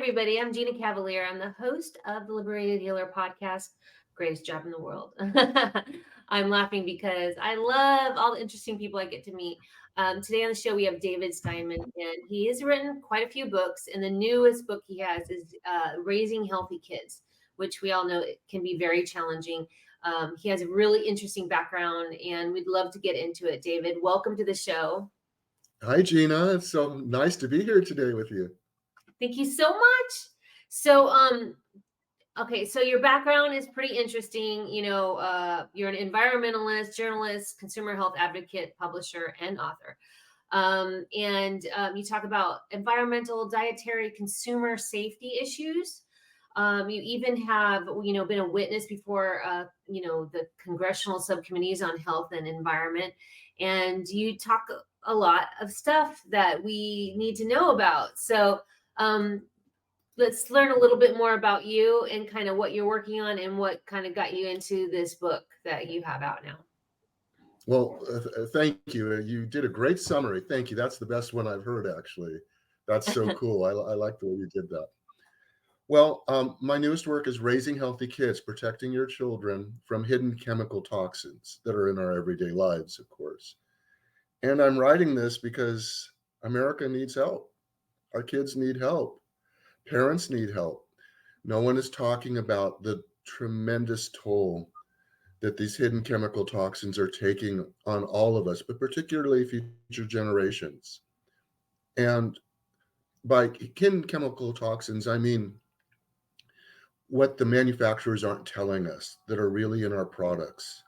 everybody. I'm Gina Cavalier. I'm the host of the Liberated Healer podcast. Greatest job in the world. I'm laughing because I love all the interesting people I get to meet. Today on the show, we have David Steinman, and he has written quite a few books. And the newest book he has is Raising Healthy Kids, which we all know it can be very challenging. He has a really interesting background, and we'd love to get into it. David, welcome to the show. Hi, Gina. It's so nice to be here today with you. Thank you so much. So, okay, so your background is pretty interesting. You're an environmentalist, journalist, consumer health advocate, publisher, and author. You talk about environmental, dietary, consumer safety issues. You even have, been a witness before, the congressional subcommittees on health and environment. And you talk a lot of stuff that we need to know about. So, let's learn a little bit more about you and kind of what you're working on and what kind of got you into this book that you have out now. Well, thank you. You did a great summary. Thank you. That's the best one I've heard, actually. That's so cool. I like the way you did that. Well, my newest work is Raising Healthy Kids, Protecting Your Children from Hidden Chemical Toxins that are in our everyday lives, of course. And I'm writing this because America needs help. Our kids need help. Parents need help. No one is talking about the tremendous toll that these hidden chemical toxins are taking on all of us, but particularly future generations. And by hidden chemical toxins, I mean what the manufacturers aren't telling us that are really in our products.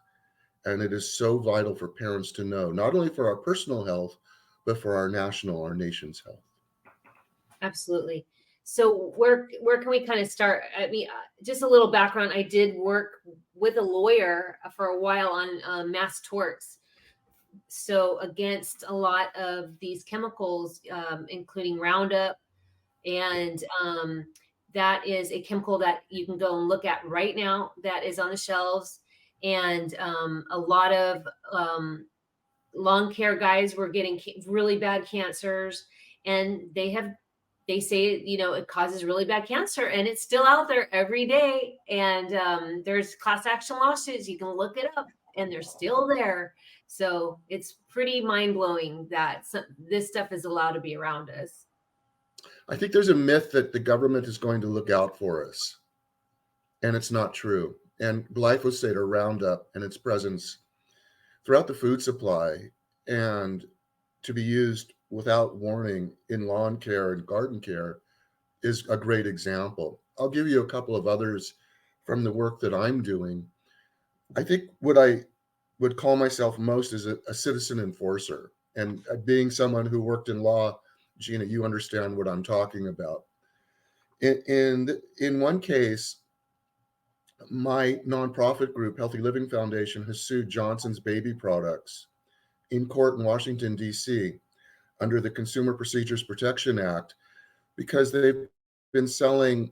And it is so vital for parents to know, not only for our personal health, but for our nation's health. Absolutely. So where can we kind of start? I mean, just a little background. I did work with a lawyer for a while on mass torts. So against a lot of these chemicals, including Roundup, and that is a chemical that you can go and look at right now that is on the shelves. And a lot of lawn care guys were getting really bad cancers, and they say, it causes really bad cancer, and it's still out there every day. And there's class action lawsuits. You can look it up, and they're still there. So it's pretty mind blowing that this stuff is allowed to be around us. I think there's a myth that the government is going to look out for us, and it's not true. And glyphosate or Roundup and its presence throughout the food supply and to be used without warning in lawn care and garden care is a great example. I'll give you a couple of others from the work that I'm doing. I think what I would call myself most is a citizen enforcer. And being someone who worked in law, Gina, you understand what I'm talking about. In one case, my nonprofit group, Healthy Living Foundation, has sued Johnson's baby products in court in Washington, D.C., under the Consumer Procedures Protection Act, because they've been selling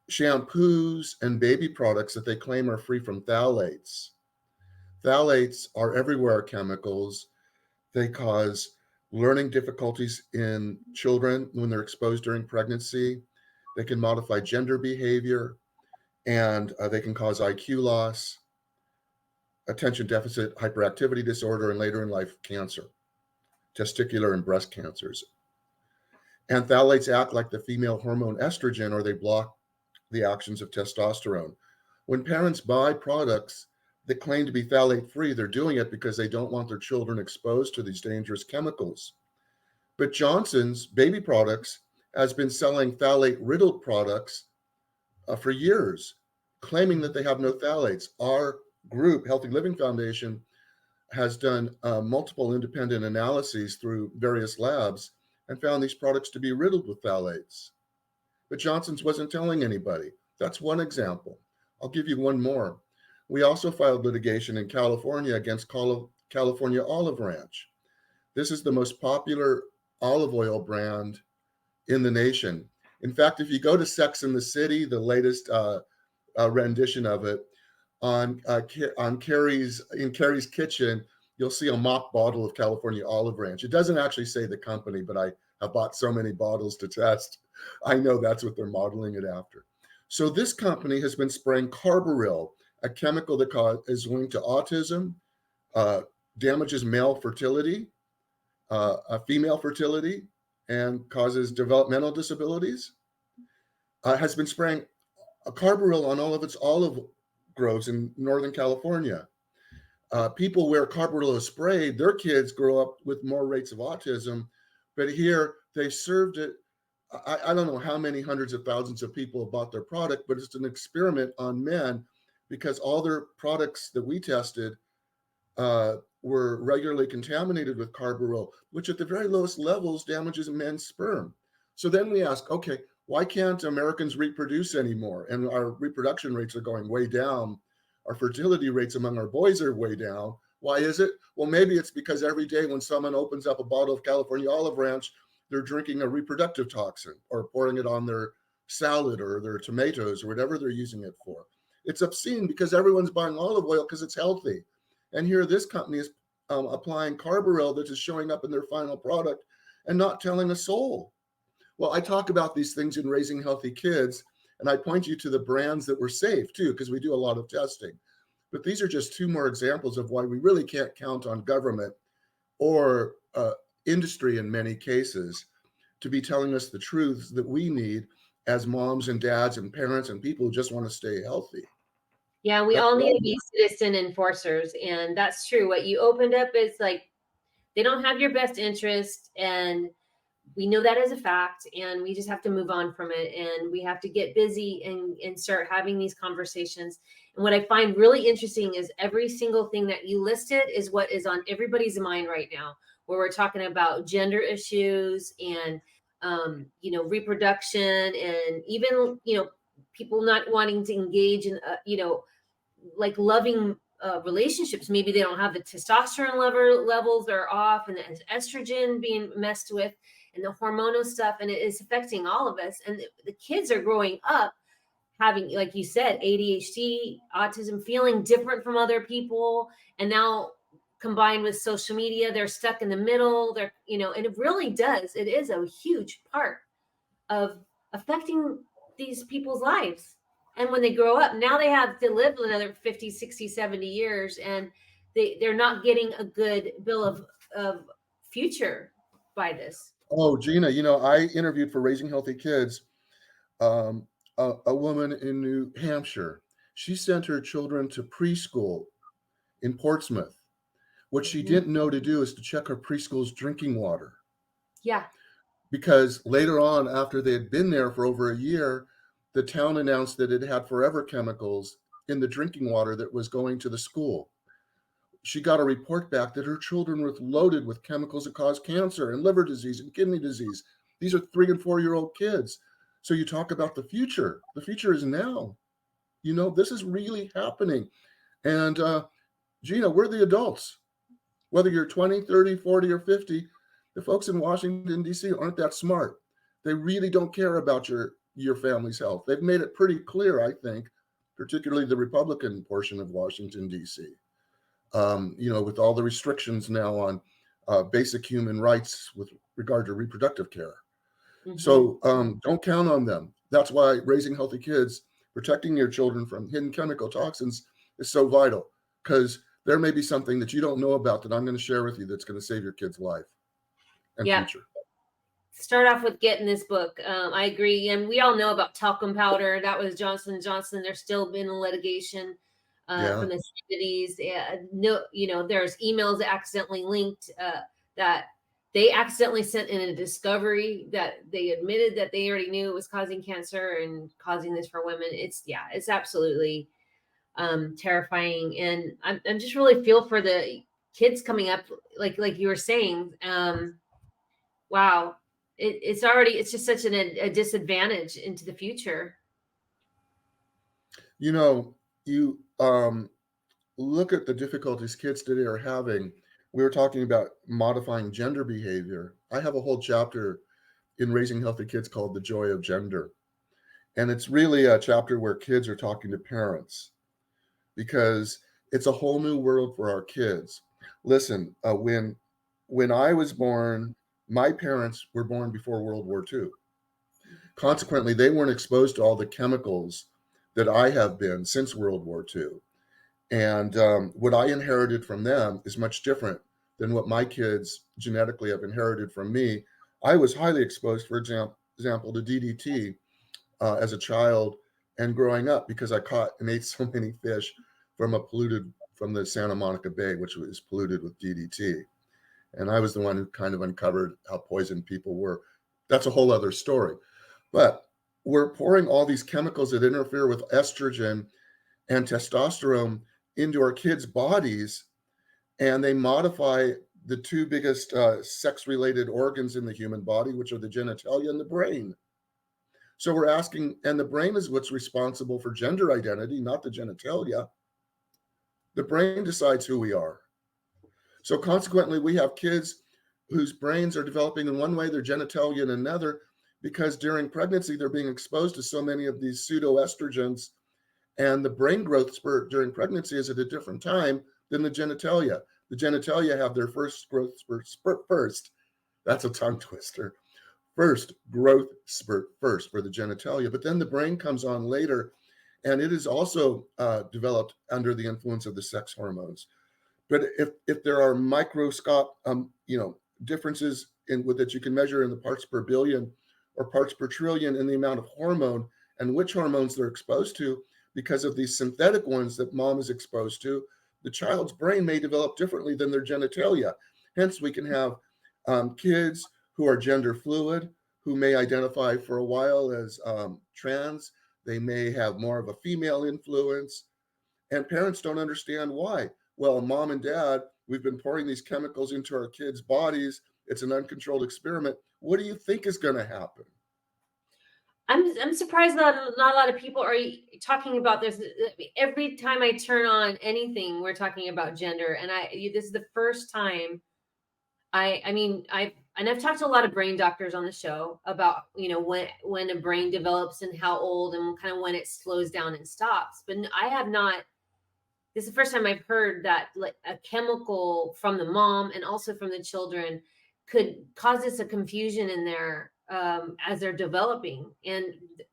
shampoos and baby products that they claim are free from phthalates. Phthalates are everywhere chemicals. They cause learning difficulties in children when they're exposed during pregnancy. They can modify gender behavior, and they can cause IQ loss, attention deficit hyperactivity disorder, and later in life cancer, testicular and breast cancers. And phthalates act like the female hormone estrogen, or they block the actions of testosterone. When parents buy products that claim to be phthalate free, they're doing it because they don't want their children exposed to these dangerous chemicals. But Johnson's baby products has been selling phthalate riddled products for years, claiming that they have no phthalates. Our group, Healthy Living Foundation, has done multiple independent analyses through various labs and found these products to be riddled with phthalates. But Johnson's wasn't telling anybody. That's one example. I'll give you one more. We also filed litigation in California against California Olive Ranch. This is the most popular olive oil brand in the nation. In fact, if you go to Sex and the City, the latest rendition of it, on Carrie's kitchen, you'll see a mock bottle of California Olive Ranch. It doesn't actually say the company, but I have bought so many bottles to test. I know that's what they're modeling it after. So this company has been spraying carbaryl, a chemical that is linked to autism, uh, damages male fertility, female fertility, and causes developmental disabilities. Has been spraying a carbaryl on all of its olive groves in Northern California. People where carbaryl is sprayed, their kids grow up with more rates of autism, but here they served it. I don't know how many hundreds of thousands of people have bought their product, but it's an experiment on men because all their products that we tested were regularly contaminated with carbaryl, which at the very lowest levels damages men's sperm. So then we ask, okay, why can't Americans reproduce anymore? And our reproduction rates are going way down. Our fertility rates among our boys are way down. Why is it? Well, maybe it's because every day when someone opens up a bottle of California Olive Ranch, they're drinking a reproductive toxin or pouring it on their salad or their tomatoes or whatever they're using it for. It's obscene because everyone's buying olive oil because it's healthy. And here this company is applying carbaryl that is showing up in their final product and not telling a soul. Well, I talk about these things in Raising Healthy Kids, and I point you to the brands that were safe too, because we do a lot of testing. But these are just two more examples of why we really can't count on government or industry in many cases to be telling us the truths that we need as moms and dads and parents and people who just want to stay healthy. Yeah, we all need to be citizen enforcers. And that's true. What you opened up is like, they don't have your best interest. And we know that as a fact. And we just have to move on from it. And we have to get busy and start having these conversations. And what I find really interesting is every single thing that you listed is what is on everybody's mind right now, where we're talking about gender issues and, reproduction and even, people not wanting to engage in, like loving relationships. Maybe they don't have the testosterone levels are off and the estrogen being messed with and the hormonal stuff. And it is affecting all of us. And the kids are growing up having, like you said, ADHD, autism, feeling different from other people. And now combined with social media, they're stuck in the middle. And it really does. It is a huge part of affecting these people's lives. And when they grow up, now they have to live another 50, 60, 70 years, and they're not getting a good bill of future by this. Oh, Gina, I interviewed for Raising Healthy Kids a woman in New Hampshire. She sent her children to preschool in Portsmouth. What she didn't know to do is to check her preschool's drinking water. Yeah. Because later on, after they had been there for over a year, the town announced that it had forever chemicals in the drinking water that was going to the school. She got a report back that her children were loaded with chemicals that cause cancer and liver disease and kidney disease. These are 3 and 4-year-old kids. So you talk about the future. The future is now. This is really happening. And Gina, we're the adults. Whether you're 20, 30, 40, or 50, the folks in Washington, D.C. aren't that smart. They really don't care about your family's health. They've made it pretty clear, I think, particularly the Republican portion of Washington, D.C., with all the restrictions now on basic human rights with regard to reproductive care. Mm-hmm. So don't count on them. That's why Raising Healthy Kids, protecting your children from hidden chemical toxins is so vital, because there may be something that you don't know about that I'm going to share with you that's going to save your kid's life and future. Start off with getting this book. I agree. And we all know about talcum powder. That was Johnson & Johnson. There's still been litigation from the 70s. There's emails that accidentally linked that they accidentally sent in a discovery that they admitted that they already knew it was causing cancer and causing this for women. It's absolutely terrifying. And I'm just really feel for the kids coming up, like you were saying. Wow. It's just such a disadvantage into the future. You look at the difficulties kids today are having. We were talking about modifying gender behavior. I have a whole chapter in Raising Healthy Kids called The Joy of Gender. And it's really a chapter where kids are talking to parents, because it's a whole new world for our kids. Listen, when I was born, my parents were born before World War II. Consequently, they weren't exposed to all the chemicals that I have been since World War II. And what I inherited from them is much different than what my kids genetically have inherited from me. I was highly exposed, for example, to DDT as a child and growing up because I caught and ate so many fish from the Santa Monica Bay, which was polluted with DDT. And I was the one who kind of uncovered how poisoned people were. That's a whole other story. But we're pouring all these chemicals that interfere with estrogen and testosterone into our kids' bodies, and they modify the two biggest sex-related organs in the human body, which are the genitalia and the brain. So we're asking, and the brain is what's responsible for gender identity, not the genitalia. The brain decides who we are. So consequently, we have kids whose brains are developing in one way, their genitalia in another, because during pregnancy, they're being exposed to so many of these pseudoestrogens, and the brain growth spurt during pregnancy is at a different time than the genitalia. The genitalia have their first growth spurt first. That's a tongue twister. First growth spurt first for the genitalia, but then the brain comes on later, and it is also developed under the influence of the sex hormones. But if there are microscopic differences that you can measure in the parts per billion or parts per trillion in the amount of hormone and which hormones they're exposed to, because of these synthetic ones that mom is exposed to, the child's brain may develop differently than their genitalia. Hence, we can have kids who are gender fluid, who may identify for a while as trans. They may have more of a female influence, and parents don't understand why. Well, mom and dad, we've been pouring these chemicals into our kids' bodies. It's an uncontrolled experiment. What do you think is going to happen? I'm surprised that not a lot of people are talking about this. Every time I turn on anything, we're talking about gender, and this is the first time I've talked to a lot of brain doctors on the show about when a brain develops and how old and kind of when it slows down and stops. But I have not. This is the first time I've heard that like a chemical from the mom and also from the children could cause this a confusion in there as they're developing. And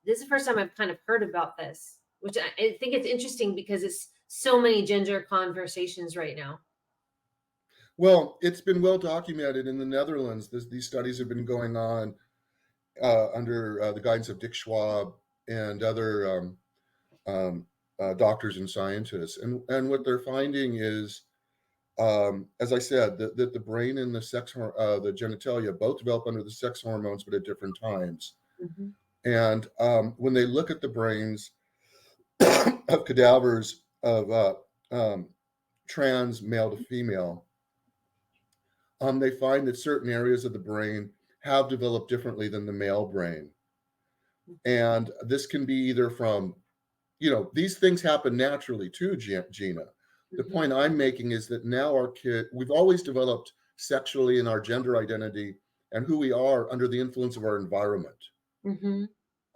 this is the first time I've kind of heard about this, which I think it's interesting because it's so many gender conversations right now. Well, it's been well documented in the Netherlands. These studies have been going on under the guidance of Dick Schwab and other doctors and scientists. And what they're finding is, as I said, that the brain and the the genitalia both develop under the sex hormones, but at different times. Mm-hmm. And when they look at the brains of cadavers of trans male to female, they find that certain areas of the brain have developed differently than the male brain. And this can be either from, these things happen naturally too, Gina. The Mm-hmm. point I'm making is that now we've always developed sexually in our gender identity and who we are under the influence of our environment Mm-hmm.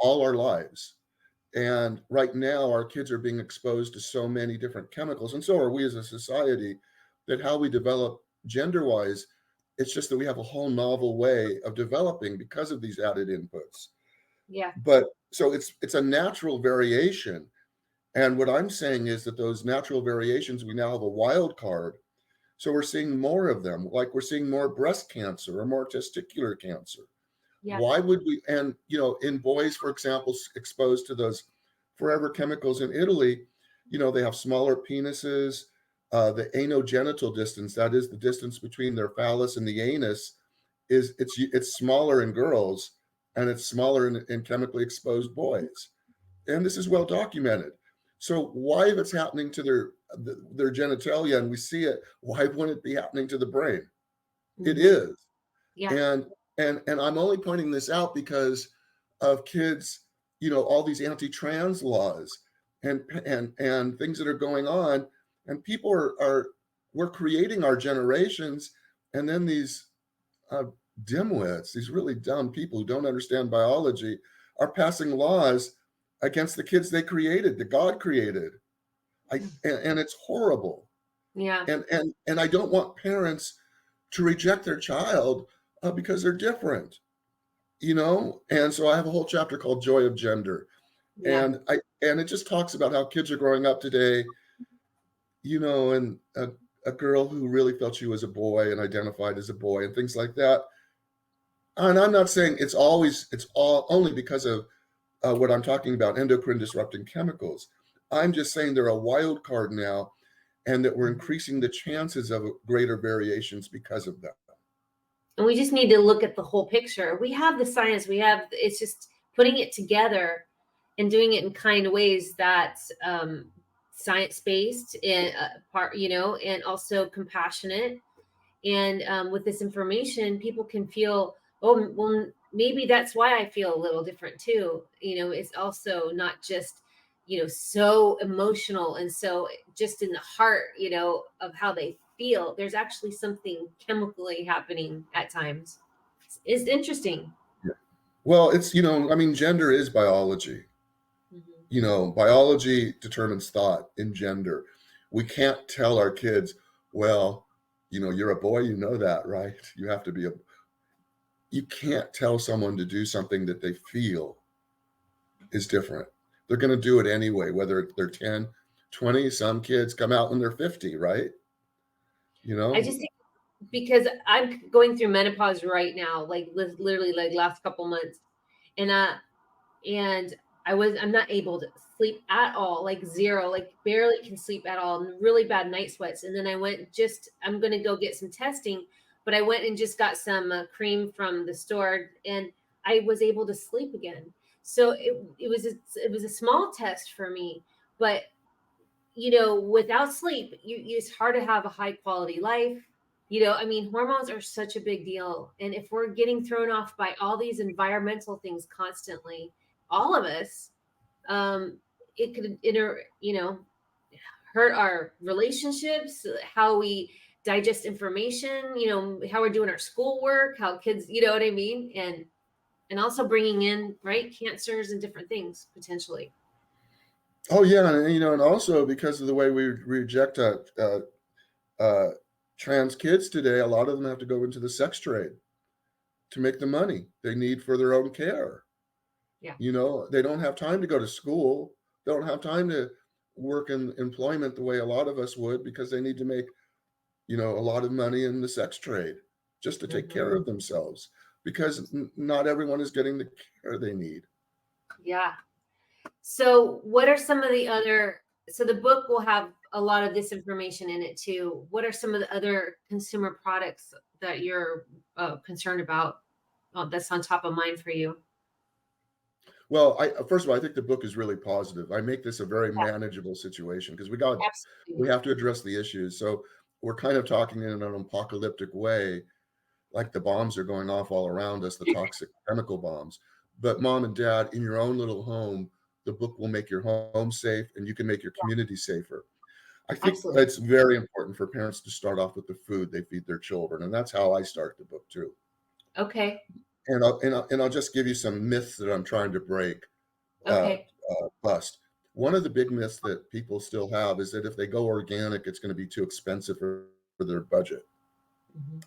all our lives. And right now, our kids are being exposed to so many different chemicals, and so are we as a society, that how we develop gender-wise, it's just that we have a whole novel way of developing because of these added inputs. Yeah. But so it's a natural variation. And what I'm saying is that those natural variations, we now have a wild card. So we're seeing more of them, like we're seeing more breast cancer or more testicular cancer. Yeah. Why would we? And, in boys, for example, exposed to those forever chemicals in Italy, they have smaller penises. The anogenital distance, that is the distance between their phallus and the anus, it's smaller in girls and it's smaller in chemically exposed boys. And this is well documented. So why, if it's happening to their genitalia and we see it, why wouldn't it be happening to the brain? Mm-hmm. It is. Yeah. And I'm only pointing this out because of kids, all these anti-trans laws and things that are going on, and people we're creating our generations, and then these dimwits, these really dumb people who don't understand biology, are passing laws against the kids they created, that God created. And it's horrible. Yeah. And I don't want parents to reject their child because they're different. And so I have a whole chapter called Joy of Gender. Yeah. And it just talks about how kids are growing up today, and a girl who really felt she was a boy and identified as a boy and things like that. And I'm not saying it's all only because of what I'm talking about, endocrine disrupting chemicals. I'm just saying they're a wild card now, and that we're increasing the chances of greater variations because of that. And we just need to look at the whole picture. We have the science, it's just putting it together and doing it in kind ways that science based and and also compassionate. And with this information, people can feel, oh, well, maybe that's why I feel a little different too. It's also not just, so emotional and so just in the heart, of how they feel. There's actually something chemically happening at times. It's interesting. Yeah. Well, I mean, gender is biology. Mhm. Biology determines thought in gender. We can't tell our kids, well, you're a boy, that, right? You can't tell someone to do something that they feel is different. They're going to do it anyway, whether they're 10, 20. Some kids come out when they're 50, right? I just think because I'm going through menopause right now, like literally like last couple months, and and I'm not able to sleep at all, like zero, like barely can sleep at all, and really bad night sweats. And then I'm gonna go get some testing, but I went and just got some cream from the store, and I was able to sleep again. So it was a small test for me, but without sleep, it's hard to have a high quality life. I mean, hormones are such a big deal. And if we're getting thrown off by all these environmental things constantly, all of us, um, it could, hurt our relationships, how we digest information, how we're doing our schoolwork, how kids, you know what I mean? And also bringing in, right, cancers and different things potentially. Oh yeah, and also because of the way we reject uh, trans kids today, a lot of them have to go into the sex trade to make the money they need for their own care. Yeah. They don't have time to go to school. They don't have time to work in employment the way a lot of us would, because they need to make, a lot of money in the sex trade just to take care Mhm. of themselves, because not everyone is getting the care they need. Yeah. So, what are some of the other? So, the book will have a lot of this information in it too. What are some of the other consumer products that you're concerned about? That's on top of mind for you. Well, first of all, I think the book is really positive. I make this a very Yeah, manageable situation because we absolutely. have to address the issues. So we're kind of talking in an apocalyptic way, like the bombs are going off all around us, the toxic chemical bombs. But mom and dad, in your own little home, the book will make your home safe, and you can make your community safer. I think Absolutely. it's very important for parents to start off with the food they feed their children, and that's how I start the book too. Okay. And I'll just give you some myths that I'm trying to break, uh, Okay. bust. One of the big myths that people still have is that if they go organic, it's going to be too expensive for their budget. Mhm.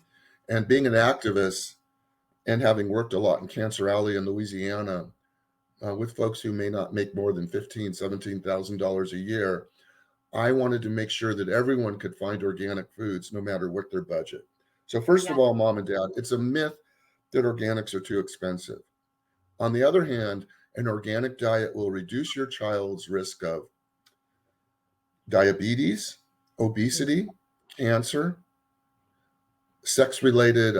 And being an activist and having worked a lot in Cancer Alley in Louisiana, with folks who may not make more than $17,000 a year, I wanted to make sure that everyone could find organic foods no matter what their budget. So first of Yeah. all, mom and dad, it's a myth that organics are too expensive. On the other hand, an organic diet will reduce your child's risk of diabetes, Mhm. obesity, cancer, sex-related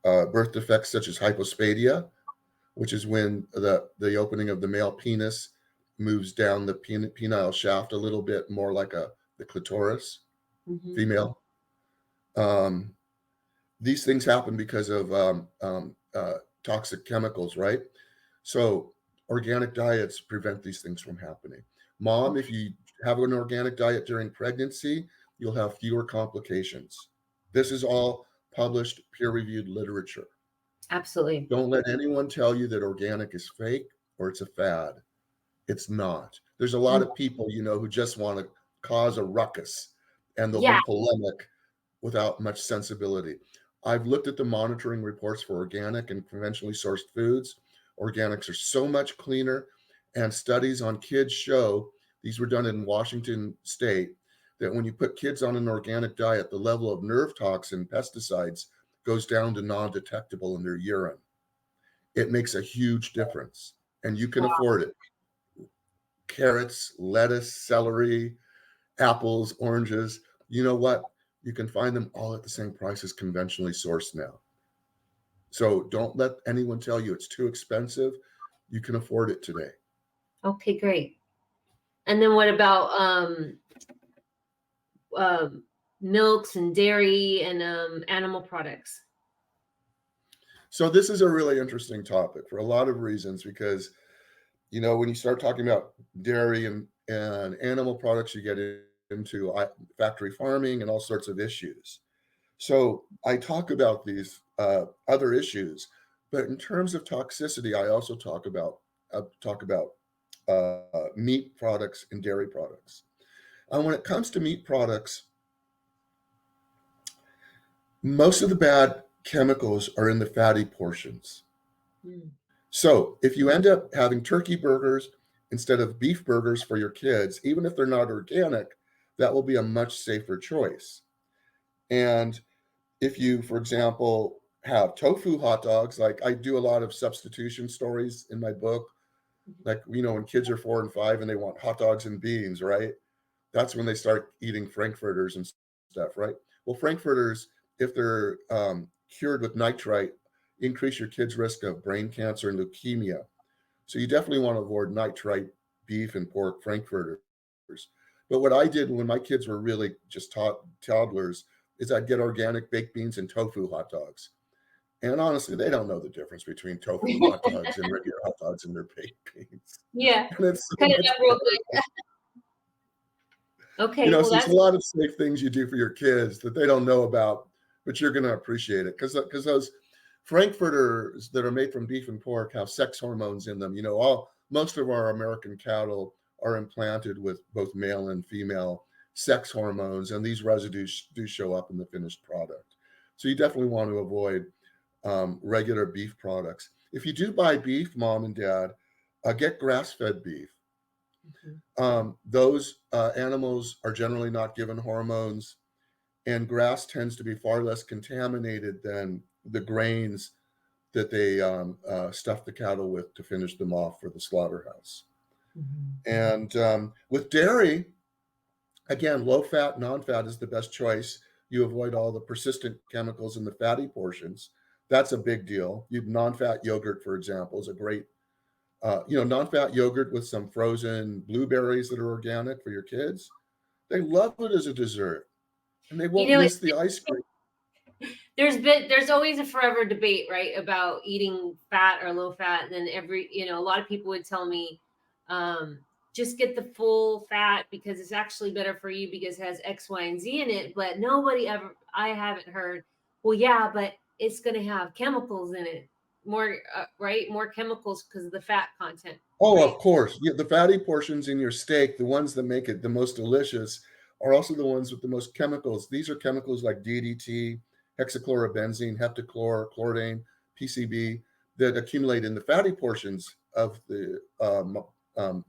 birth defects such as hypospadia, which is when the opening of the male penis moves down the penile shaft a little bit more like the clitoris, Mhm. female. Um, these things happen because of toxic chemicals, right? So organic diets prevent these things from happening. Mom, if Okay. you have an organic diet during pregnancy, you'll have fewer complications. This is all published peer-reviewed literature. Absolutely. Don't let anyone tell you that organic is fake or it's a fad. It's not. There's a lot Mm. of people, who just want to cause a ruckus, and they'll be Yeah. polemic without much sensibility. I've looked at the monitoring reports for organic and conventionally sourced foods. Organics are so much cleaner, and studies on kids show, these were done in Washington State, that when you put kids on an organic diet, the level of nerve toxin pesticides goes down to non-detectable in their urine. It makes a huge difference, and you can afford it. Carrots, lettuce, celery, apples, oranges. You know what? You can find them all at the same price as conventionally sourced now. So don't let anyone tell you it's too expensive. You can afford it today. Okay, great. And then what about milks and dairy and animal products? So this is a really interesting topic for a lot of reasons, because when you start talking about dairy and animal products, you get into factory farming and all sorts of issues. So I talk about these other issues, but in terms of toxicity, I also talk about meat products and dairy products. And when it comes to meat products, most of the bad chemicals are in the fatty portions. Mm. So if you end up having turkey burgers instead of beef burgers for your kids, even if they're not organic, that will be a much safer choice. And if you, for example, have tofu hot dogs, like I do a lot of substitution stories in my book, like, when kids are 4 and 5 and they want hot dogs and beans, right? That's when they start eating frankfurters and stuff, right? Well, frankfurters, if they're cured with nitrite, increase your kids' risk of brain cancer and leukemia. So you definitely want to avoid nitrite beef and pork frankfurters. But what I did when my kids were really just toddlers is I'd get organic baked beans and tofu hot dogs. And honestly, they don't know the difference between tofu hot dogs and regular hot dogs and their baked beans. Yeah, And it's so cut it much up real better. quick. Okay, well So there's a that's lot of safe things you do for your kids that they don't know about, but you're going to appreciate it because those frankfurters that are made from beef and pork have sex hormones in them. Most of our American cattle are implanted with both male and female sex hormones, and these residues do show up in the finished product. So you definitely want to avoid regular beef products. If you do buy beef, mom and dad, get grass-fed beef. Those animals are generally not given hormones, and grass tends to be far less contaminated than the grains that they stuff the cattle with to finish them off for the slaughterhouse. And with dairy, again, low fat, non-fat is the best choice. You avoid all the persistent chemicals in the fatty portions. That's a big deal. Non-fat yogurt, for example, is a great non-fat yogurt with some frozen blueberries that are organic for your kids. They love it as a dessert, and they won't miss the ice cream. there's always a forever debate, right, about eating fat or low fat. And then a lot of people would tell me, just get the full fat because it's actually better for you because it has X, Y, and Z in it. But I haven't heard, well, yeah, but it's going to have chemicals in it. More, right? More chemicals because of the fat content. Oh, right? of course. Yeah, the fatty portions in your steak, the ones that make it the most delicious, are also the ones with the most chemicals. These are chemicals like DDT, hexachlorobenzene, heptachlor, chlordane, PCB that accumulate in the fatty portions of the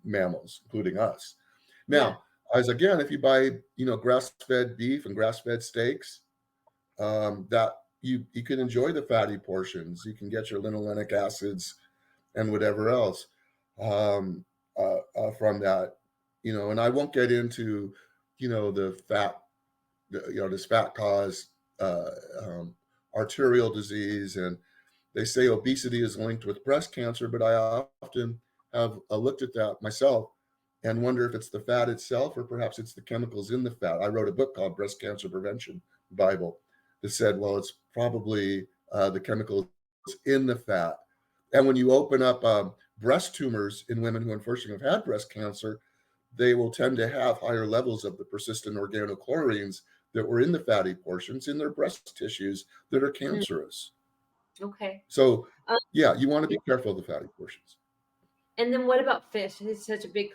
mammals, including us. Now, if you buy grass-fed beef and grass-fed steaks, that you can enjoy the fatty portions. You can get your linolenic acids and whatever else from that, and I won't get into, the fat, does fat cause arterial disease, and they say obesity is linked with breast cancer, but I often have looked at that myself and wonder if it's the fat itself or perhaps it's the chemicals in the fat. I wrote a book called Breast Cancer Prevention Bible that said, well, it's probably the chemicals in the fat. And when you open up breast tumors in women who unfortunately have had breast cancer, they will tend to have higher levels of the persistent organochlorines that were in the fatty portions in their breast tissues that are cancerous. Okay. So, yeah, you want to be careful of the fatty portions. And then what about fish? It's such a big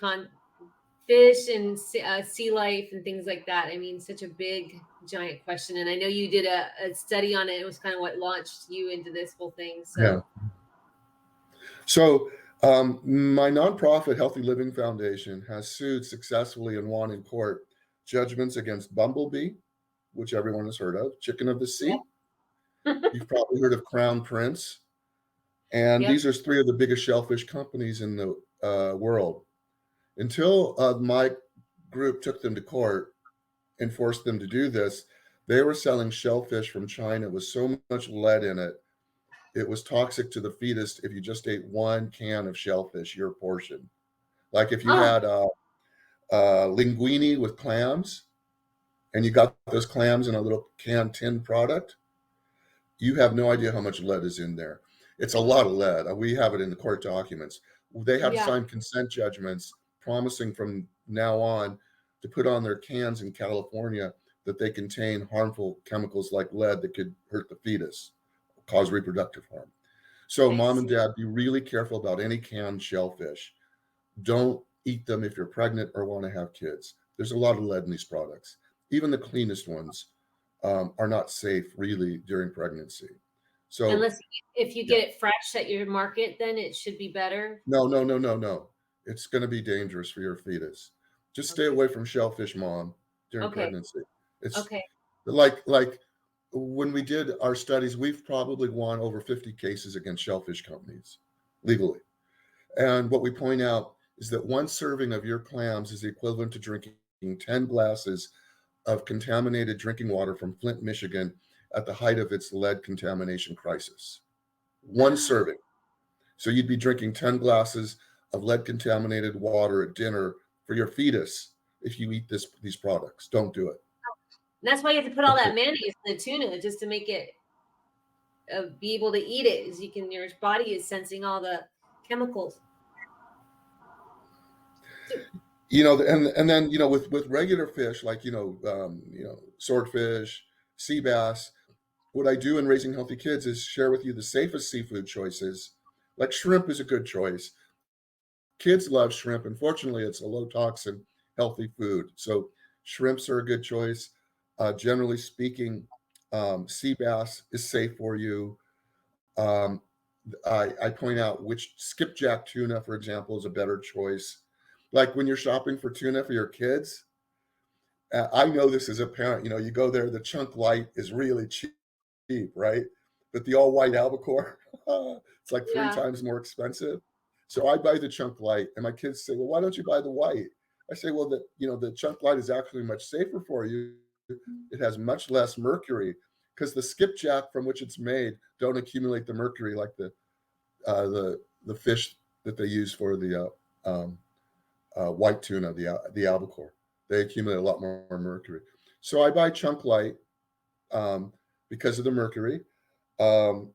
fish and sea life and things like that. I mean, such a big, giant question. And I know you did a study on it. It was kind of what launched you into this whole thing. Yeah. So, So my nonprofit Healthy Living Foundation has sued successfully and won in court judgments against Bumblebee, which everyone has heard of, Chicken of the Sea. yep. You've probably heard of Crown Prince. And Yep. these are three of the biggest shellfish companies in the world. Until my group took them to court and forced them to do this, they were selling shellfish from China with so much lead in it. It was toxic to the fetus if you just ate one can of shellfish, your portion. Like if you Oh, had linguine with clams and you got those clams in a little canned tin product, you have no idea how much lead is in there. It's a lot of lead. We have it in the court documents. They had to yeah. sign consent judgments promising from now on to put on their cans in California that they contain harmful chemicals like lead that could hurt the fetus, cause reproductive harm. So, I mom and see. dad, be really careful about any canned shellfish. Don't eat them if you're pregnant or want to have kids. There's a lot of lead in these products. Even the cleanest ones are not safe really during pregnancy. So, Unless if you yeah, get it fresh at your market, then it should be better. no. It's going to be dangerous for your fetus. Just stay Okay. away from shellfish, mom, during Okay. pregnancy. It's Okay. like when we did our studies, we've probably won over 50 cases against shellfish companies legally. And what we point out is that one serving of your clams is the equivalent to drinking 10 glasses of contaminated drinking water from Flint, Michigan at the height of its lead contamination crisis. One serving. So you'd be drinking 10 glasses of lead contaminated water at dinner for your fetus if you eat these products. Don't do it. And that's why you have to put all Don't do that it. mayonnaise in the tuna just to make it be able to eat it. As you can, your body is sensing all the chemicals. So, And then with regular fish like swordfish, sea bass, what I do in raising healthy kids is share with you the safest seafood choices. Like shrimp is a good choice. Kids love shrimp. Unfortunately, it's a low toxin, healthy food. So shrimps are a good choice. Generally speaking, sea bass is safe for you. Um, I point out which skipjack tuna, for example, is a better choice. Like when you're shopping for tuna for your kids, I know this as a parent. You go there, the chunk light is really cheap, right? But the all white albacore, it's like three yeah. times more expensive. So I buy the chunk light, and my kids say, "Well, why don't you buy the white?" I say, "Well, the chunk light is actually much safer for you. It has much less mercury because the skipjack from which it's made don't accumulate the mercury like the fish that they use for the white tuna, the albacore. They accumulate a lot more mercury. So I buy chunk light um, because of the mercury. Um,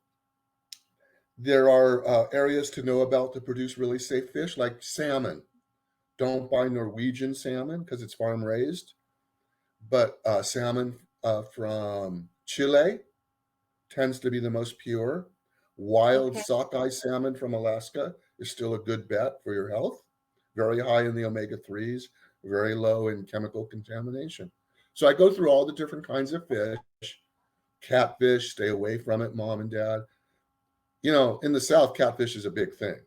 there are areas to know about to produce really safe fish, like salmon. Don't buy Norwegian salmon because it's farm raised, but salmon from Chile tends to be the most pure. Wild Okay. sockeye salmon from Alaska is still a good bet for your health. Very high in the omega 3s, very low in chemical contamination. So I go through all the different kinds of fish. Catfish, stay away from it, mom and dad. In the South, catfish is a big thing.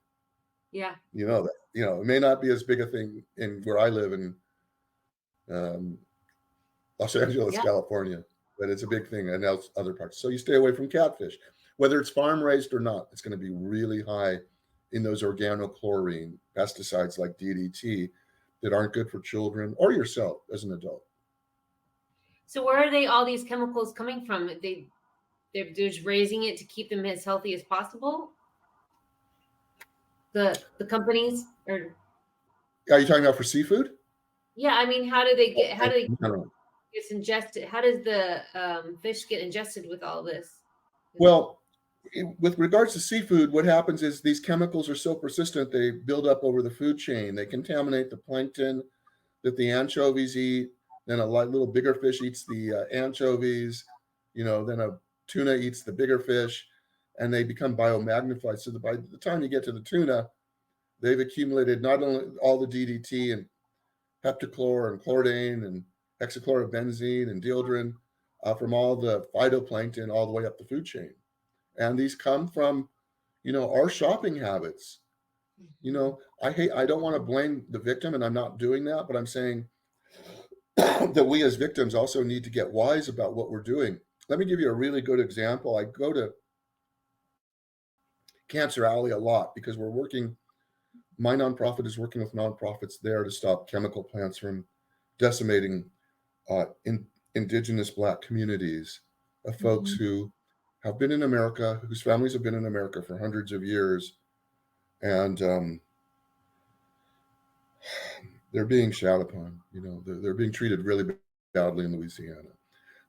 Yeah. You know that. It may not be as big a thing in where I live in um, Los Angeles, Yeah. California, but it's a big thing in other parts. So you stay away from catfish, whether it's farm raised or not. It's going to be really high in those organochlorine pesticides like DDT that aren't good for children or yourself as an adult. So where are they? All these chemicals coming from? They're just raising it to keep them as healthy as possible. The companies or Are you talking about for seafood? yeah. I mean, how do they get? How do they No. get ingested? How does the fish get ingested with all this? Well, with regards to seafood, what happens is these chemicals are so persistent, they build up over the food chain. They contaminate the plankton that the anchovies eat. Then a little bigger fish eats the anchovies. Then a tuna eats the bigger fish, and they become biomagnified. So by the time you get to the tuna, they've accumulated not only all the DDT and heptachlor and chlordane and hexachlorobenzene and dieldrin from all the phytoplankton all the way up the food chain. And these come from, our shopping habits. I don't want to blame the victim, and I'm not doing that, but I'm saying that we as victims also need to get wise about what we're doing. Let me give you a really good example. I go to Cancer Alley a lot because my nonprofit is working with nonprofits there to stop chemical plants from decimating indigenous Black communities of folks who have been in America, whose families have been in America for hundreds of years, and they're being shat upon. They're being treated really badly in Louisiana.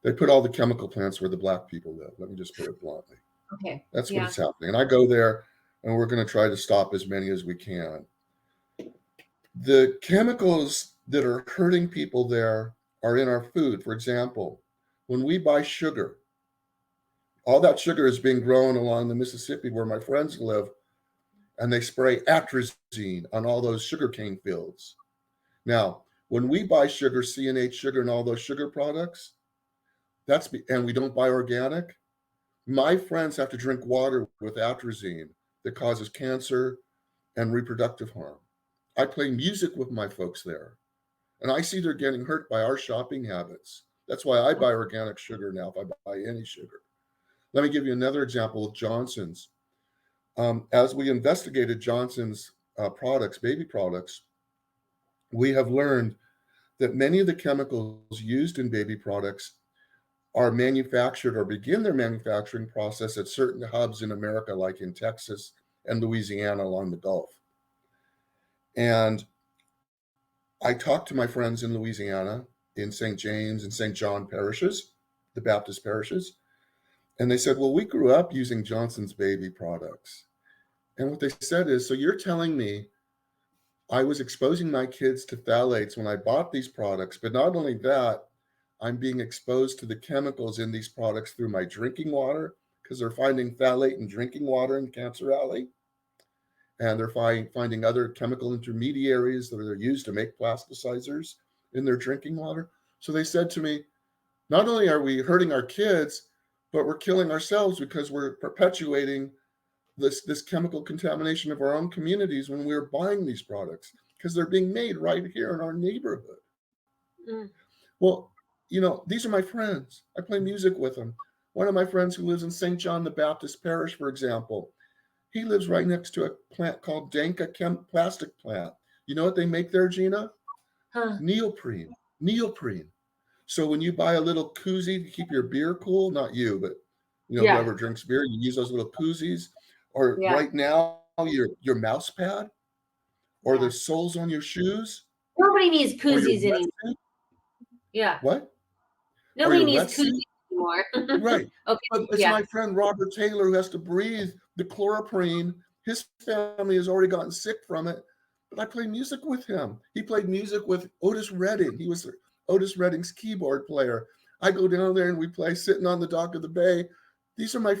They put all the chemical plants where the Black people live. Let me just put it bluntly. Okay. That's what's happening. And I go there, and we're going to try to stop as many as we can. The chemicals that are hurting people there are in our food. For example, when we buy sugar, all that sugar is being grown along the Mississippi where my friends live, and they spray atrazine on all those sugarcane fields. Now, when we buy sugar, C&H sugar and all those sugar products, and we don't buy organic, my friends have to drink water with atrazine that causes cancer and reproductive harm. I play music with my folks there, and I see they're getting hurt by our shopping habits. That's why I buy organic sugar now if I buy any sugar. Let me give you another example with Johnson's. As we investigated Johnson's products, baby products, we have learned that many of the chemicals used in baby products are manufactured or begin their manufacturing process at certain hubs in America, like in Texas and Louisiana along the Gulf. And I talked to my friends in Louisiana, in St. James and St. John parishes, the Baptist parishes, and they said, well, we grew up using Johnson's baby products. And what they said is, so you're telling me I was exposing my kids to phthalates when I bought these products, but not only that, I'm being exposed to the chemicals in these products through my drinking water, because they're finding phthalate in drinking water in Cancer Alley. And they're finding other chemical intermediaries that are used to make plasticizers in their drinking water. So they said to me, not only are we hurting our kids, but we're killing ourselves because we're perpetuating this chemical contamination of our own communities when we're buying these products, because they're being made right here in our neighborhood. Well, these are my friends. I play music with them. One of my friends who lives in St. John the Baptist Parish, for example, he lives right next to a plant called Danka plastic plant. You know what they make there, Gina? Neoprene. So when you buy a little koozie to keep your beer cool, not you, but whoever drinks beer, you use those little koozies. Or right now, your mouse pad, or the soles on your shoes. Nobody needs koozies anymore. Yeah. What? Nobody needs koozies anymore. Right. Okay. But it's my friend Robert Taylor who has to breathe the chloroprene. His family has already gotten sick from it. But I play music with him. He played music with Otis Redding. He was Otis Redding's keyboard player. I go down there and we play sitting on the dock of the bay. These are my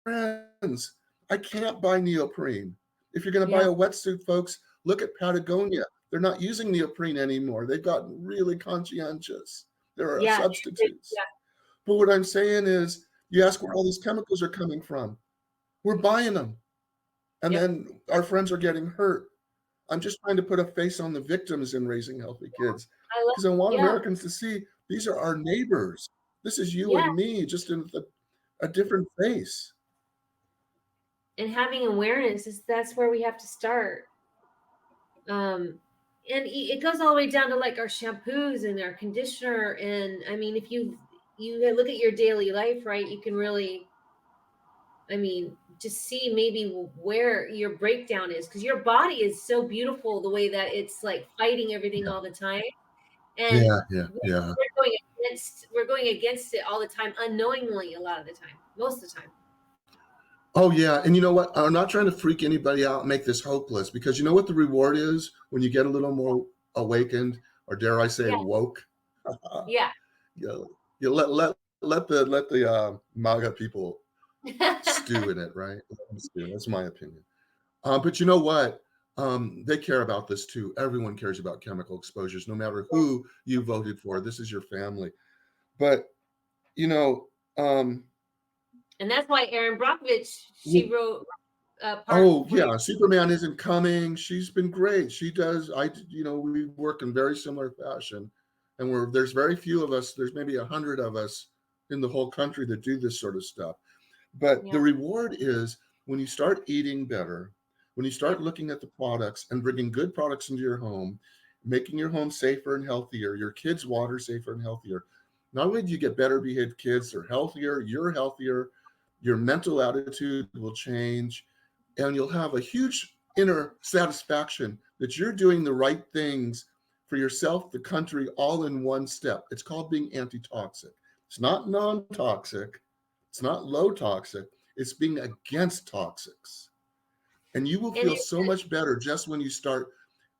friends. I can't buy neoprene. If you're going to buy a wetsuit, folks, look at Patagonia. They're not using neoprene anymore. They've gotten really conscientious. There are substitutes. But what I'm saying is, you ask where all these chemicals are coming from. We're buying them. And then our friends are getting hurt. I'm just trying to put a face on the victims in raising healthy kids. Because I want Americans to see these are our neighbors. This is you and me, just in a different face. And having awareness that's where we have to start. And it goes all the way down to like our shampoos and our conditioner. And I mean, if you look at your daily life, right, you can really, just see maybe where your breakdown is, because your body is so beautiful the way that it's like fighting everything all the time. And we're going against it all the time, unknowingly, a lot of the time, most of the time. Oh, yeah. And you know what? I'm not trying to freak anybody out and make this hopeless, because you know what the reward is when you get a little more awakened, or dare I say woke? You let the MAGA people stew in it, right? That's my opinion. But you know what? They care about this too. Everyone cares about chemical exposures, no matter Yeah. who you voted for. This is your family. But, you know, um, And that's why Erin Brockovich, she w- wrote part oh for your. yeah, Superman isn't coming. She's been great. She does. We work in very similar fashion, and there's very few of us. There's maybe 100 of us in the whole country that do this sort of stuff. But the Yeah. reward is when you start eating better, when you Yep. start looking at the products and bringing good products into your home, making your home safer and healthier, your kids' water safer and healthier. Not only do you get better behaved kids, they're healthier, you're healthier, your mental attitude will change, and you'll have a huge inner satisfaction that you're doing the right things for yourself, the country, all in one step. It's called being anti-toxic. It's not non-toxic. It's not low toxic. It's being against toxics. And you will And feel so much better just when you start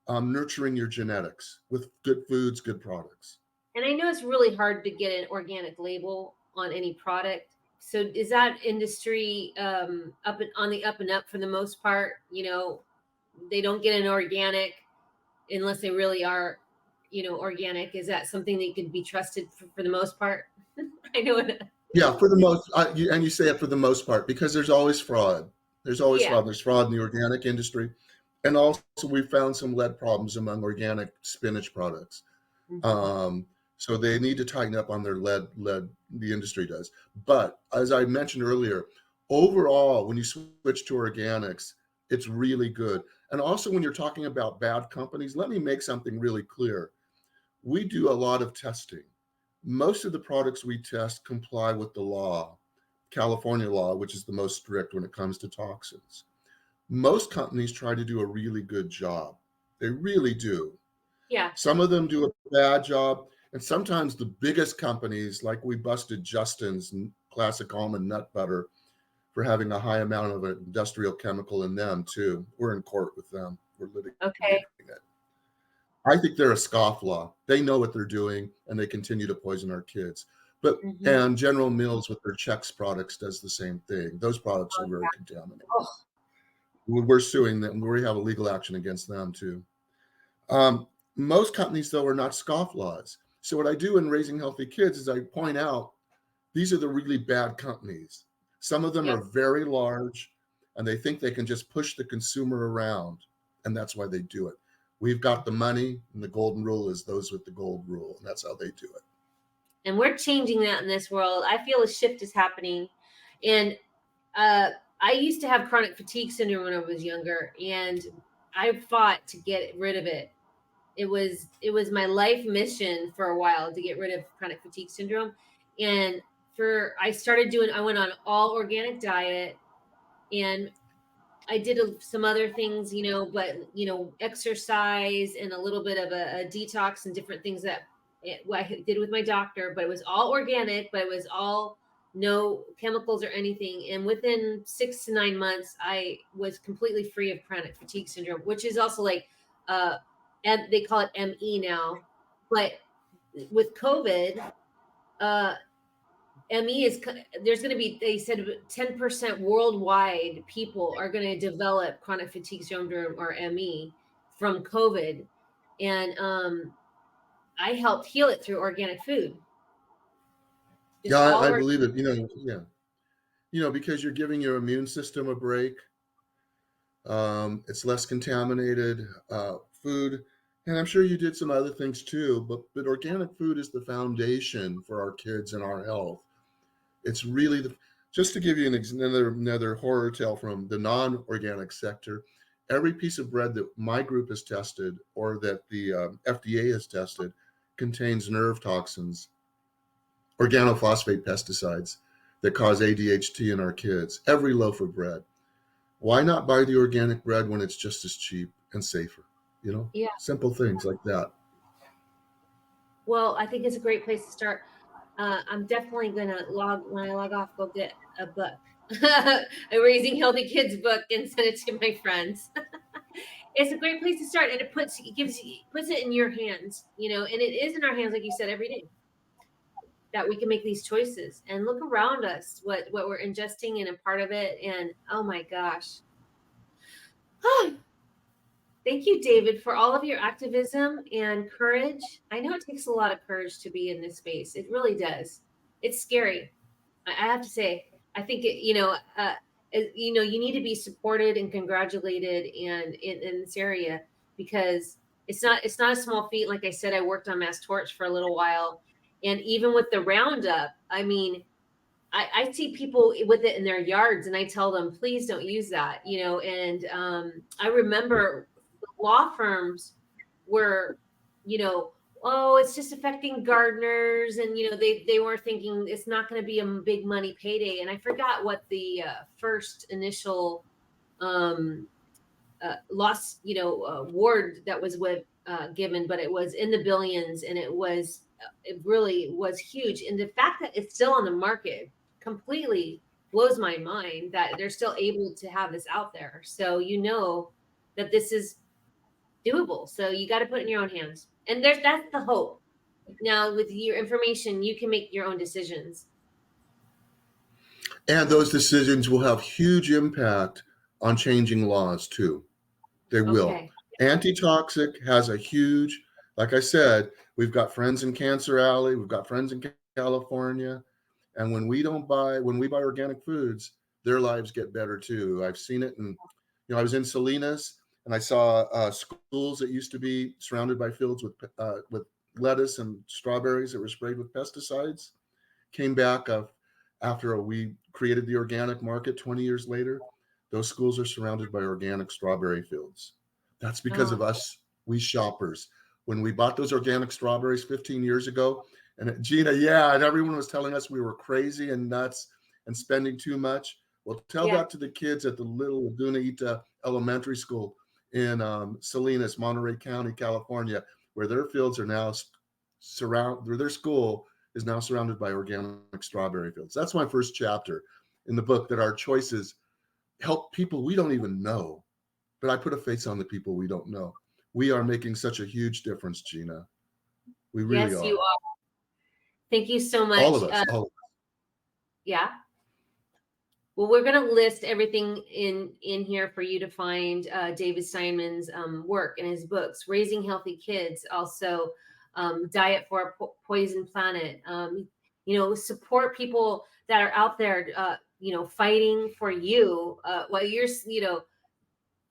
nurturing your genetics with good foods, good products. I know it's really hard to get an organic label on any product. So is that industry on the up and up for the most part? They don't get an organic unless they really are, organic. Is that something that can be trusted for the most part? I know it. Yeah, for the most, and you say it for the most part because there's always fraud. There's always Yeah. fraud. There's fraud in the organic industry, and also we found some lead problems among organic spinach products. Mhm. Um, so they need to tighten up on their lead. The industry does. But as I mentioned earlier, overall, when you switch to organics, it's really good. And also, when you're talking about bad companies, let me make something really clear. We do a lot of testing. Most of the products we test comply with the law, California law, which is the most strict when it comes to toxins. Most companies try to do a really good job. They really do. Yeah. Some of them do a bad job. And sometimes the biggest companies, like we busted Justin's classic almond nut butter for having a high amount of an industrial chemical in them, too. We're in court with them. We're litigating Okay. it. I think they're a scofflaw. They know what they're doing and they continue to poison our kids. But Hmm. and General Mills with their Chex products does the same thing. Those products are very contaminated. Oh, We're suing them. We have a legal action against them too. Um, Most companies, though, are not scofflaws. So what I do in raising healthy kids is I point out these are the really bad companies. Some of them yeah. are very large and they think they can just push the consumer around. And that's why they do it. We've got the money, and the golden rule is those with the gold rule. And that's how they do it. And we're changing that in this world. I feel a shift is happening. And uh, I used to have chronic fatigue syndrome when I was younger, and I fought to get rid of it. It was my life mission for a while to get rid of chronic fatigue syndrome. And I went on all organic diet, and I did some other things, but exercise and a little bit of a detox and different things what I did with my doctor. But it was all organic, but it was all no chemicals or anything. And within 6 to 9 months, I was completely free of chronic fatigue syndrome, which is also like, uh, they call it ME now. But with COVID, uh, ME is there's going to be, they said 10% worldwide people are going to develop chronic fatigue syndrome or ME from COVID. And I helped heal it through organic food. Yeah, Just all I organic. believe it. Yeah. Because you're giving your immune system a break. It's less contaminated food. And I'm sure you did some other things too, but organic food is the foundation for our kids and our health. It's really just to give you another horror tale from the non-organic sector. Every piece of bread that my group has tested or that the FDA has tested contains nerve toxins, organophosphate pesticides that cause ADHD in our kids. Every loaf of bread. Why not buy the organic bread when it's just as cheap and safer? Yeah. Simple things like that. Well, I think it's a great place to start. I'm definitely gonna when I log off, go get a book, a Raising Healthy Kids book, and send it to my friends. It's a great place to start, and puts it in your hands, and it is in our hands, like you said, every day that we can make these choices and look around us, what we're ingesting and a part of it, and oh my gosh. Thank you, David, for all of your activism and courage. I know it takes a lot of courage to be in this space. It really does. It's scary. I have to say, I think you need to be supported and congratulated and in this area, because it's not a small feat. Like I said, I worked on mass torch for a little while, and even with the Roundup, I mean, I see people with it in their yards, and I tell them, please don't use that, And I remember law firms were, you know, oh, it's just affecting gardeners, and they were thinking it's not going to be a big money payday. And I forgot what the first initial um, loss, award that was given, but it was in the billions, and it really was huge. And the fact that it's still on the market completely blows my mind that they're still able to have this out there. So that this is doable. So you got to put it in your own hands, and that's the hope. Now with your information, you can make your own decisions. And those decisions will have huge impact on changing laws too. They will. Okay. Anti-toxic has a huge, like I said, we've got friends in Cancer Alley, we've got friends in California, and when we buy organic foods, their lives get better too. I've seen it, and I was in Salinas, and I saw schools that used to be surrounded by fields with lettuce and strawberries that were sprayed with pesticides. Came back after we created the organic market 20 years later. Those schools are surrounded by organic strawberry fields. That's because of Oh, us, we shoppers. When we bought those organic strawberries 15 years ago, and Gina, yeah, and everyone was telling us we were crazy and nuts and spending too much. Well, tell yeah. that to the kids at the Little Laguna Ita Elementary School in Salinas, Monterey County, California, where their fields are now their school is now surrounded by organic strawberry fields. That's my first chapter in the book, that our choices help people we don't even know. But I put a face on the people we don't know. We are making such a huge difference, Gina. We really Yes, you are. are. Thank you so All much. of us. All of us. Yeah. Well, we're going to list everything in here for you to find David Steinman's work and his books, Raising Healthy Kids, also Diet for a Poison Planet. Support people that are out there, fighting for you while you're,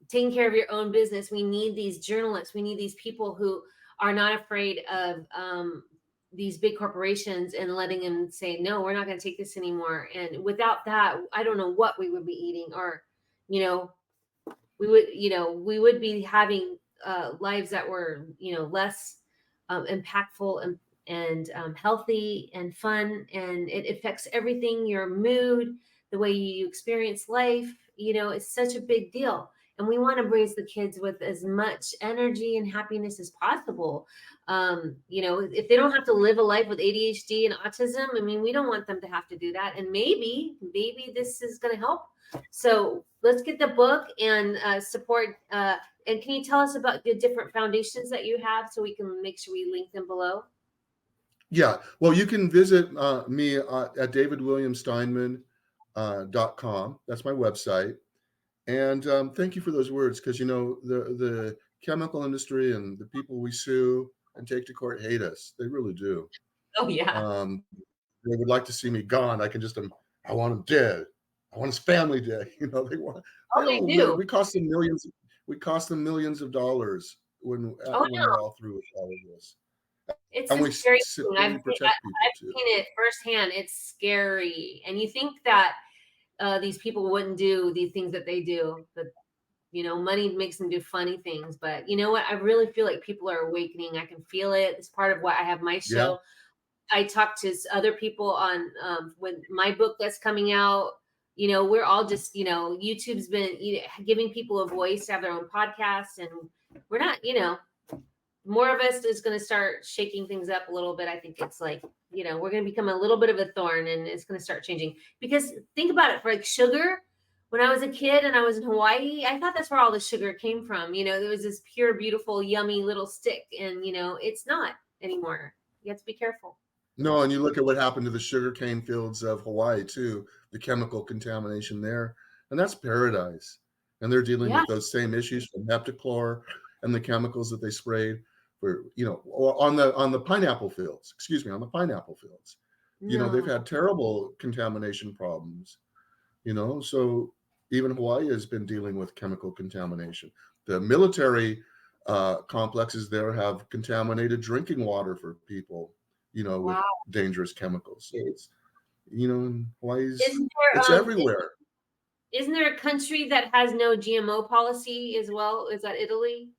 taking care of your own business. We need these journalists. We need these people who are not afraid of these big corporations and letting them say, no, we're not going to take this anymore. And without that, I don't know what we would be eating, or, we would be having lives that were, less impactful and healthy and fun. And it affects everything, your mood, the way you experience life. It's such a big deal. And we want to raise the kids with as much energy and happiness as possible. If they don't have to live a life with ADHD and autism, I mean, we don't want them to have to do that. And maybe this is going to help. So let's get the book and support. And can you tell us about the different foundations that you have, so we can make sure we link them below? Yeah. Well, you can visit me at davidwilliamsteinman.com. That's my website. And thank you for those words, because the chemical industry and the people we sue and take to court hate us. They really do. Oh yeah. They would like to see me gone. I want him dead. I want his family dead. Oh, they do. We cost them millions. We cost them millions of dollars when Oh they're all through with all of this. It's And a we scary thing. we protect people I've too. seen it firsthand. It's scary. And you think that these people wouldn't do the things that they do, but money makes them do funny things. But you know what? I really feel like people are awakening. I can feel it. It's part of why I have my Yeah. show. I talk to other people on with my book that's coming out. We're all just, YouTube's been giving people a voice to have their own podcasts, and we're not, more of us is going to start shaking things up a little bit. I think it's like, we're going to become a little bit of a thorn, and it's going to start changing. Because think about it, for like sugar, when I was a kid and I was in Hawaii, I thought that's where all the sugar came from. There was this pure, beautiful, yummy little stick, and it's not anymore. You have to be careful. No, and you look at what happened to the sugarcane fields of Hawaii too, the chemical contamination there, and that's paradise. And they're dealing Yeah. with those same issues from heptachlor and the chemicals that they sprayed for, or on the pineapple fields, excuse me, on the pineapple fields. They've No. had terrible contamination problems, so even Hawaii has been dealing with chemical contamination. The military complexes there have contaminated drinking water for people, with Wow. dangerous chemicals. So it's, in Hawaii's, Isn't it's there everywhere. isn't there a country that has no GMO policy as well? Is that Italy?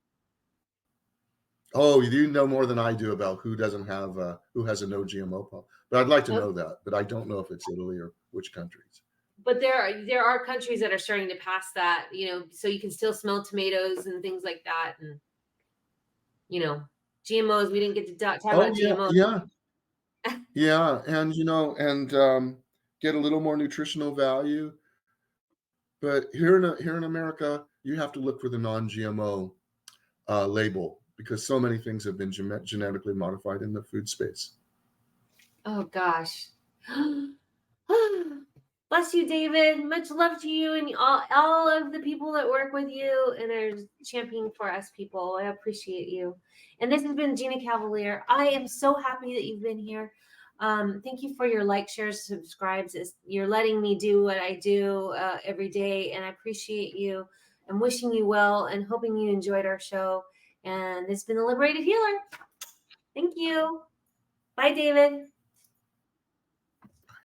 Oh, you know more than I do about who doesn't have, who has a no GMO policy. But I'd like to Oh, know that, but I don't know if it's Italy or which countries. but there are countries that are starting to pass that, so you can still smell tomatoes and things like that, and GMOs. We didn't get to talk Oh about yeah, GMOs. yeah, yeah, and get a little more nutritional value. But here in America, you have to look for the non-GMO label because so many things have been genetically modified in the food space. Oh gosh. Bless you, David. Much love to you and all of the people that work with you and are championing for us people. I appreciate you. And this has been Gina Cavalier. I am so happy that you've been here. Thank you for your like, shares, subscribes. You're letting me do what I do every day, and I appreciate you. I'm wishing you well and hoping you enjoyed our show. And this has been the Liberated Healer. Thank you. Bye, David.